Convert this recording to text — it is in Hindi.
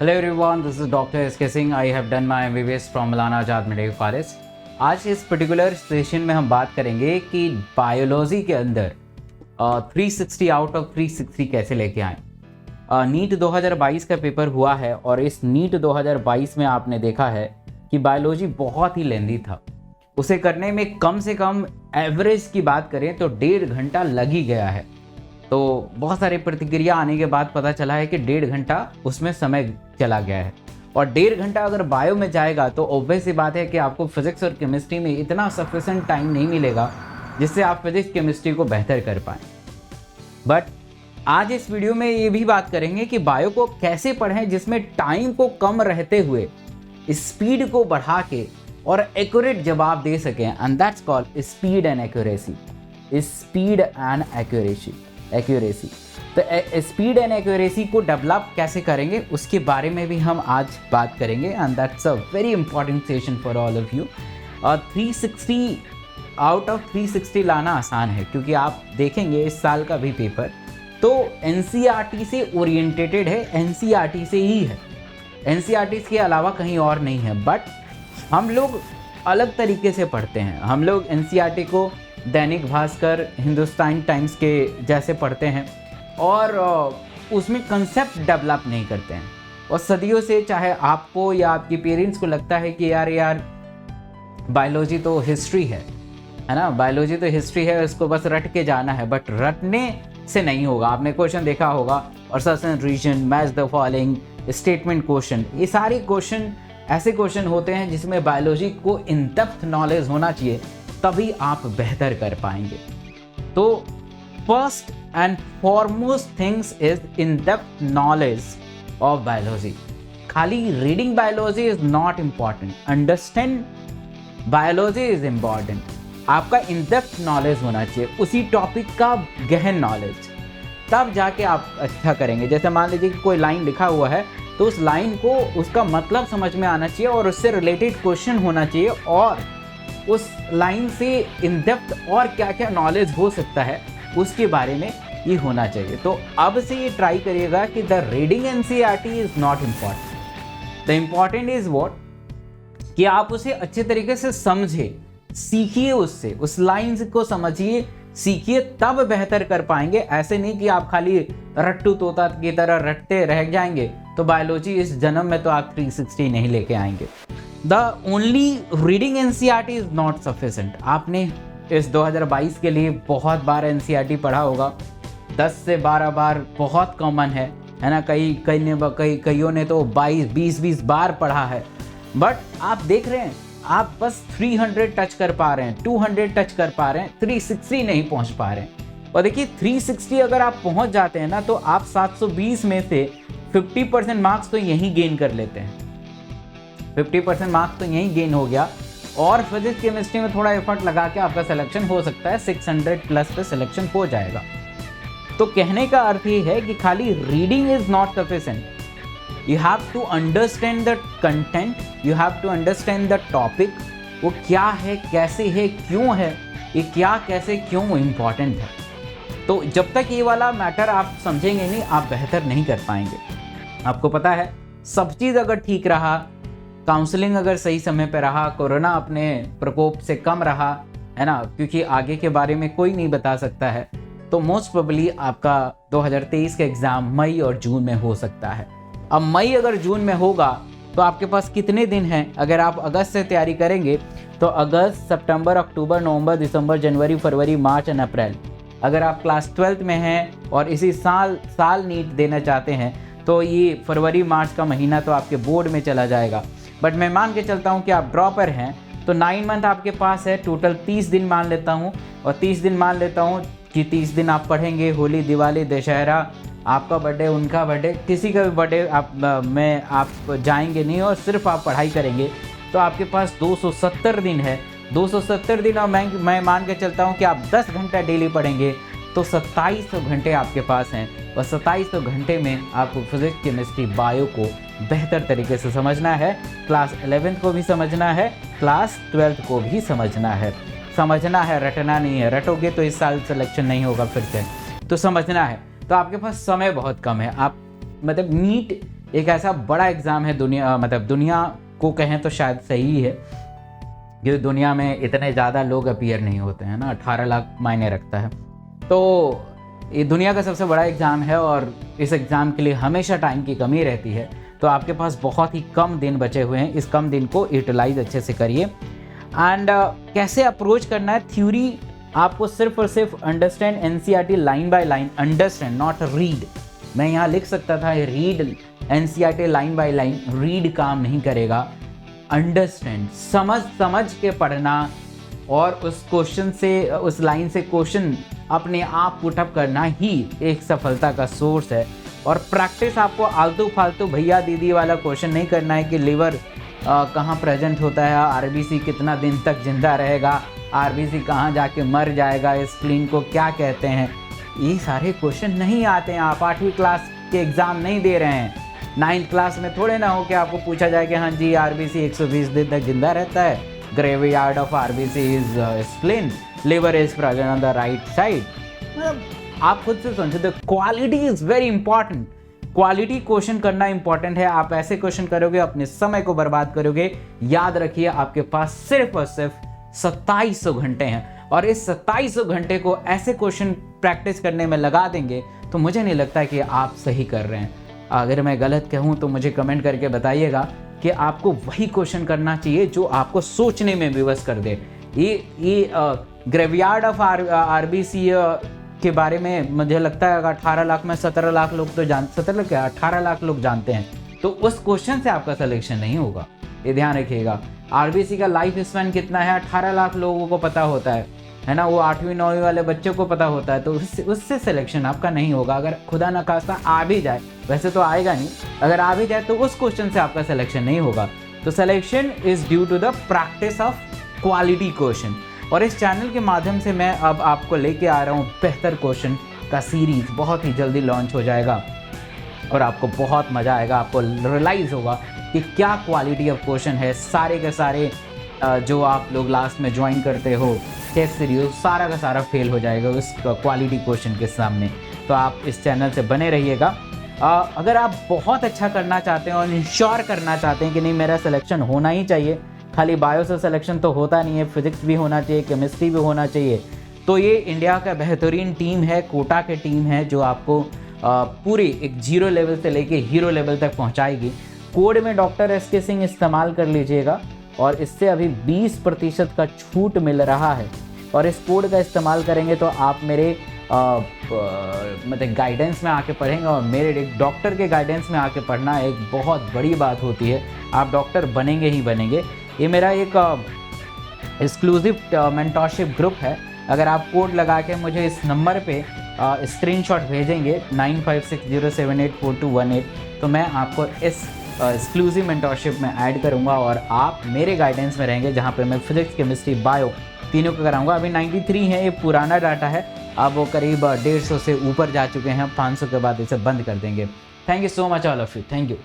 Hello everyone, this is Dr. S.K. Singh. I have done my MBBS from Maulana Azad Medical College. आज इस पर्टिकुलर सेशन में हम बात करेंगे कि बायोलॉजी के अंदर 360 आउट ऑफ 360 कैसे लेके आएँ। नीट 2022 का पेपर हुआ है और इस नीट 2022 में आपने देखा है कि बायोलॉजी बहुत ही लेंदी था। उसे करने में कम से कम एवरेज की बात करें तो 1.5 घंटा लग ही गया है। तो बहुत सारी प्रतिक्रिया आने के बाद पता चला है कि 1.5 घंटा उसमें समय चला गया है और 1.5 घंटा अगर बायो में जाएगा तो ऑब्वियस सी बात है कि आपको फिजिक्स और केमिस्ट्री में इतना सफिशिएंट टाइम नहीं मिलेगा जिससे आप फिजिक्स केमिस्ट्री को बेहतर कर पाएँ। बट आज इस वीडियो में ये भी बात करेंगे कि बायो को कैसे पढ़ें जिसमें टाइम को कम रहते हुए स्पीड को बढ़ा के और एक्यूरेट जवाब दे सकें, and that's called speed and accuracy. Speed and accuracy. तो स्पीड एंड एक्यूरेसी को डेवलप कैसे करेंगे उसके बारे में भी हम आज बात करेंगे, and that's a very important session for all of you. और 360 आउट ऑफ 360 लाना आसान है क्योंकि आप देखेंगे इस साल का भी पेपर तो एनसीईआरटी से ओरिएंटेटेड है, एनसीईआरटी से ही है, एनसीईआरटी के अलावा कहीं और नहीं है। बट हम लोग अलग तरीके से पढ़ते हैं। हम लोग एनसीईआरटी को दैनिक भास्कर, हिंदुस्तान टाइम्स के जैसे पढ़ते हैं और उसमें कंसेप्ट डेवलप नहीं करते हैं। और सदियों से चाहे आपको या आपके पेरेंट्स को लगता है कि यार बायोलॉजी तो हिस्ट्री है ना, बायोलॉजी तो हिस्ट्री है, उसको बस रट के जाना है। बट रटने से नहीं होगा। आपने क्वेश्चन देखा होगा और certain reason, match the following, statement question, ये सारे क्वेश्चन ऐसे क्वेश्चन होते हैं जिसमें बायोलॉजी को इन डेप्थ नॉलेज होना चाहिए, तभी आप बेहतर कर पाएंगे। तो first and foremost things is in depth knowledge of biology. खाली reading biology is not important, understand biology is important. आपका इन डेप्थ नॉलेज होना चाहिए, उसी टॉपिक का गहन नॉलेज, तब जाके आप अच्छा करेंगे। जैसे मान लीजिए कि कोई लाइन लिखा हुआ है तो उस लाइन को उसका मतलब समझ में आना चाहिए और उससे रिलेटेड क्वेश्चन होना चाहिए और उस लाइन से इन डेप्थ और क्या क्या नॉलेज हो सकता है उसके बारे में ये होना चाहिए। तो अब से ये ट्राई करिएगा कि the reading NCERT is not important, the important is what कि आप उसे अच्छे तरीके से समझे, सीखिए, उससे उस लाइन को समझिए, सीखिए, तब बेहतर कर पाएंगे। ऐसे नहीं कि आप खाली रट्टू तोता की तरह रटते रह जाएंगे तो बायोलॉजी इस जन्म में तो आप 360 नहीं लेके आएंगे। The only reading NCERT is not sufficient. आपने इस 2022 के लिए बहुत बार एनसीईआरटी पढ़ा होगा, 10 से 12 बार बहुत कॉमन है ना। कईयों ने तो 20 बार पढ़ा है। बट आप देख रहे हैं आप बस 300 टच कर पा रहे हैं, 200 टच कर पा रहे हैं, 360 नहीं पहुंच पा रहे हैं। और देखिए 360 अगर आप पहुंच जाते हैं ना तो आप 720 में से 50% मार्क्स तो यहीं गेन कर लेते हैं। 50% मार्क्स तो यहीं गेन हो गया और फिजिक्स केमिस्ट्री में थोड़ा एफर्ट लगा के आपका सिलेक्शन हो सकता है, 600 प्लस पे सिलेक्शन हो जाएगा। तो कहने का अर्थ ये है कि खाली reading is not sufficient, you have to understand the content, you have to understand the topic, वो क्या है, कैसे है, क्यों है, ये क्या, कैसे, क्यों इम्पॉर्टेंट है। तो जब तक ये वाला मैटर आप समझेंगे नहीं आप बेहतर नहीं कर पाएंगे। आपको पता है सब चीज़ अगर ठीक रहा, काउंसलिंग अगर सही समय पर रहा, कोरोना अपने प्रकोप से कम रहा है ना, क्योंकि आगे के बारे में कोई नहीं बता सकता है, तो मोस्ट प्रोबेबली आपका 2023 का एग्ज़ाम मई और जून में हो सकता है। अब मई अगर जून में होगा तो आपके पास कितने दिन हैं? अगर आप अगस्त से तैयारी करेंगे तो अगस्त, सितंबर, अक्टूबर, नवंबर, दिसंबर, जनवरी, फरवरी, मार्च एंड अप्रैल। अगर आप क्लास 12th में हैं और इसी साल नीट देना चाहते हैं तो ये फरवरी मार्च का महीना तो आपके बोर्ड में चला जाएगा। बट मैं मान के चलता हूँ कि आप ड्रॉपर हैं तो 9 मंथ आपके पास है, टोटल 30 दिन मान लेता हूँ, और 30 दिन मान लेता हूँ कि 30 दिन आप पढ़ेंगे। होली, दिवाली, दशहरा, आपका बर्थडे, उनका बर्थडे, किसी का भी बर्थडे आप जाएंगे नहीं और सिर्फ आप पढ़ाई करेंगे तो आपके पास 270 दिन है। 270 दिन और मैं मान के चलता हूँ कि आप 10 घंटा डेली पढ़ेंगे तो 2700 घंटे आपके पास हैं और 2700 घंटे में आपको फिजिक्स, केमिस्ट्री, बायो को बेहतर तरीके से समझना है। क्लास 11th को भी समझना है, क्लास 12th को भी समझना है, रटना नहीं है। रटोगे तो इस साल सिलेक्शन नहीं होगा फिर से, तो समझना है। तो आपके पास समय बहुत कम है। आप मतलब नीट एक ऐसा बड़ा एग्ज़ाम है दुनिया, मतलब दुनिया को कहें तो शायद सही है, क्योंकि दुनिया में इतने ज़्यादा लोग अपीयर नहीं होते हैं ना, 18 लाख मायने रखता है। तो ये दुनिया का सबसे बड़ा एग्ज़ाम है और इस एग्ज़ाम के लिए हमेशा टाइम की कमी रहती है। तो आपके पास बहुत ही कम दिन बचे हुए हैं, इस कम दिन को यूटिलाइज अच्छे से करिए। एंड कैसे अप्रोच करना है, थ्योरी आपको सिर्फ और सिर्फ understand NCERT line by line, understand not read. मैं यहाँ लिख सकता था read NCERT line by line, read काम नहीं करेगा। अंडरस्टैंड, समझ के पढ़ना और उस क्वेश्चन से, उस लाइन से क्वेश्चन अपने आप पुटअप करना ही एक सफलता का सोर्स है। और प्रैक्टिस आपको आलतू फालतू भैया दीदी वाला क्वेश्चन नहीं करना है कि लिवर कहाँ प्रेजेंट होता है, आरबीसी कितना दिन तक जिंदा रहेगा, आरबीसी कहाँ जाके मर जाएगा, स्प्लीन को क्या कहते हैं। ये सारे क्वेश्चन नहीं आते हैं। आप 8वीं क्लास के एग्ज़ाम नहीं दे रहे हैं। 9th क्लास में थोड़े ना हो कि आपको पूछा जाए कि हाँ जी आरबीसी 120 दिन तक जिंदा रहता है, graveyard of RBC is spleen, liver is present on the right side. आप खुद से समझो, the quality is very important. Quality question करना इंपॉर्टेंट है। आप ऐसे क्वेश्चन करोगे अपने समय को बर्बाद करोगे। याद रखिए आपके पास सिर्फ और सिर्फ 2700 घंटे हैं और इस 2700 घंटे को ऐसे क्वेश्चन प्रैक्टिस करने में लगा देंगे तो मुझे नहीं लगता कि आप सही कर रहे हैं। अगर मैं गलत कहूँ तो मुझे कमेंट करके बताइएगा कि आपको वही क्वेश्चन करना चाहिए जो आपको सोचने में विवश कर दे। ये ग्रेवयार्ड ऑफ आरबीसी के बारे में मुझे लगता है 18 लाख में 17 लाख लोग तो 18 लाख लोग जानते हैं। तो उस क्वेश्चन से आपका सिलेक्शन नहीं होगा, ये ध्यान रखिएगा। आरबीसी का लाइफ स्पैन कितना है 18 लाख लोगों को पता होता है ना, वो 8वीं 9वीं वाले बच्चों को पता होता है। तो उससे सिलेक्शन आपका नहीं होगा। अगर खुदा न खास्ता आ भी जाए, वैसे तो आएगा नहीं, अगर आ भी जाए तो उस क्वेश्चन से आपका सिलेक्शन नहीं होगा। तो selection is due to the practice of quality question. और इस चैनल के माध्यम से मैं अब आपको लेके आ रहा हूँ बेहतर क्वेश्चन का सीरीज, बहुत ही जल्दी लॉन्च हो जाएगा और आपको बहुत मज़ा आएगा। आपको रियलाइज़ होगा कि क्या क्वालिटी ऑफ क्वेश्चन है। सारे के सारे जो आप लोग लास्ट में ज्वाइन करते हो टेस्ट सीरीज, सारा का सारा फेल हो जाएगा उस क्वालिटी क्वेश्चन के सामने। तो आप इस चैनल से बने रहिएगा। अगर आप बहुत अच्छा करना चाहते हैं और इंश्योर करना चाहते हैं कि नहीं मेरा सिलेक्शन होना ही चाहिए, खाली बायो से सिलेक्शन तो होता नहीं है, फिजिक्स भी होना चाहिए, केमिस्ट्री भी होना चाहिए, तो ये इंडिया का बेहतरीन टीम है, कोटा की टीम है जो आपको पूरी एक 0 लेवल से लेके हीरो लेवल तक पहुंचाएगी। कोड में डॉक्टर SK सिंह इस्तेमाल कर लीजिएगा और इससे अभी 20% का छूट मिल रहा है। और इस कोड का इस्तेमाल करेंगे तो आप मेरे मतलब गाइडेंस में आके पढ़ेंगे और मेरे एक डॉक्टर के गाइडेंस में आके पढ़ना एक बहुत बड़ी बात होती है। आप डॉक्टर बनेंगे ही बनेंगे। ये मेरा एक एक्सक्लूसिव मेंटरशिप ग्रुप है। अगर आप कोड लगा के मुझे इस नंबर पे स्क्रीनशॉट भेजेंगे 9560784218 तो मैं आपको इस एक्सक्लूसिव मेंटरशिप में ऐड करूंगा और आप मेरे गाइडेंस में रहेंगे, जहां पे मैं फिजिक्स केमिस्ट्री बायो तीनों को कराऊंगा। अभी 93 है, ये पुराना डाटा है, अब वो करीब 150 से ऊपर जा चुके हैं। 500 के बाद इसे बंद कर देंगे। Thank you so much all of you, thank you.